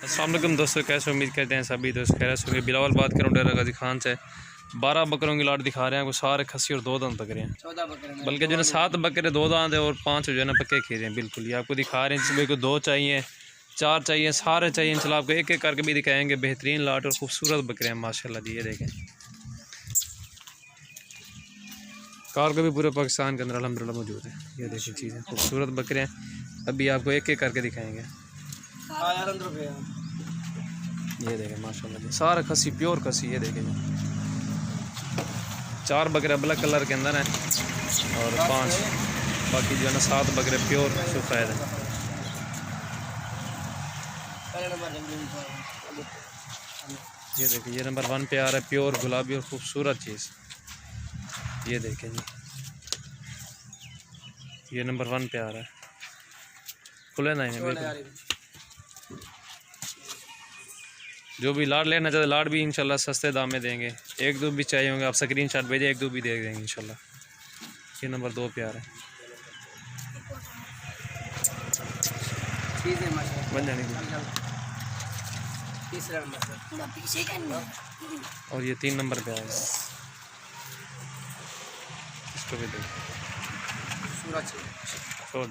अस्सलाम वालेकुम दोस्तों, कैसे उम्मीद करते हैं सभी दोस्त खैर से। बिलावल बात करूँ डेरा गाजी खान से। 12 बकरों की लाट दिखा रहे हैं, कुछ सारे खस्सी और 2 दांत बकरे हैं, 14 बकरे, बल्कि जो है 7 बकरे 2 दांत है और 5 जो है ना पक्के खीरे हैं। बिल्कुल ये आपको दिखा रहे हैं, जिसमें को 2 चाहिए 4 चाहिए, सारे चाहिए। इंशाल्लाह आपको एक एक करके भी दिखाएंगे। बेहतरीन लाट और खूबसूरत बकरे हैं माशाल्लाह जी। ये देखें कार को भी पूरे पाकिस्तान के अंदर अल्हम्दुलिल्लाह मौजूद है। ये देखें चीज़ें खूबसूरत बकरे हैं, अभी आपको एक एक करके दिखाएंगे। ये देखें माशाल्लाह जी, सारा खसी प्योर खसी। ये देखें 4 बकरे ब्लैक कलर के अंदर हैं और 5 बाकी जो है ना 7 बकरे प्योर सफ़ेद हैं। ये देखिए ये नंबर 1 पे आ रहा है, प्योर गुलाबी और खूबसूरत चीज़। ये देखें जी, ये नंबर 1 पे आ रहा है। खुले ना बिल्कुल। जो भी लाट लेना चाहते लाट भी इंशाल्लाह सस्ते दाम में देंगे। 1-2 भी चाहिए होंगे आप स्क्रीनशॉट भेजें, 1-2 भी दे देंगे इंशाल्लाह। ये नंबर 2 पे आ रहा है, बन जाने और ये 3 नंबर पे आ रहा है, इसको भी देखो छोड़।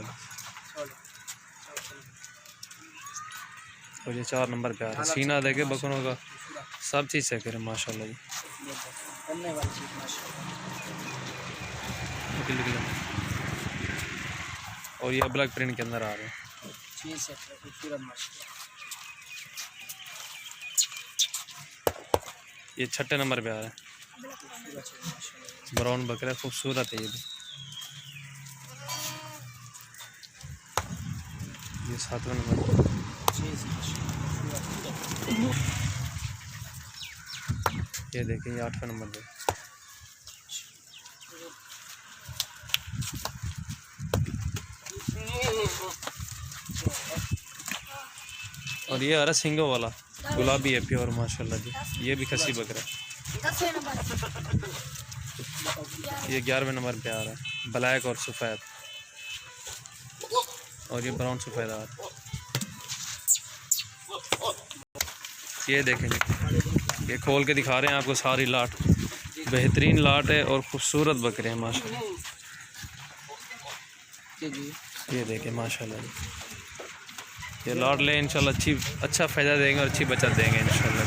और ये 4 नंबर पे आ रहा है। सीना देखे बकरों का सब चीज़ से करें माशाल्लाह जी। और ये ब्लैक प्रिंट के अंदर आ रहे हैं। ये 6 नंबर पे आ रहा है, ब्राउन बकरा खूबसूरत है। ये भी ये 7वां नंबर। ये देखें ये 8वां नंबर पे। और ये आ रहा सिंगो वाला गुलाबी है प्योर माशाल्लाह जी। ये भी खसी बकरा है। ये 11वें नंबर पे आ रहा है, ब्लैक और सफ़ेद। और ये ब्राउन सफ़ेद आ रहा है। ये देखें जी, ये खोल के दिखा रहे हैं आपको सारी लाट। बेहतरीन लाट है और खूबसूरत बकरे हैं माशाल्लाह। ये देखें माशाल्लाह जी, ये लाट ले इंशाल्लाह अच्छा फ़ायदा देंगे और अच्छी बचत देंगे इंशाल्लाह।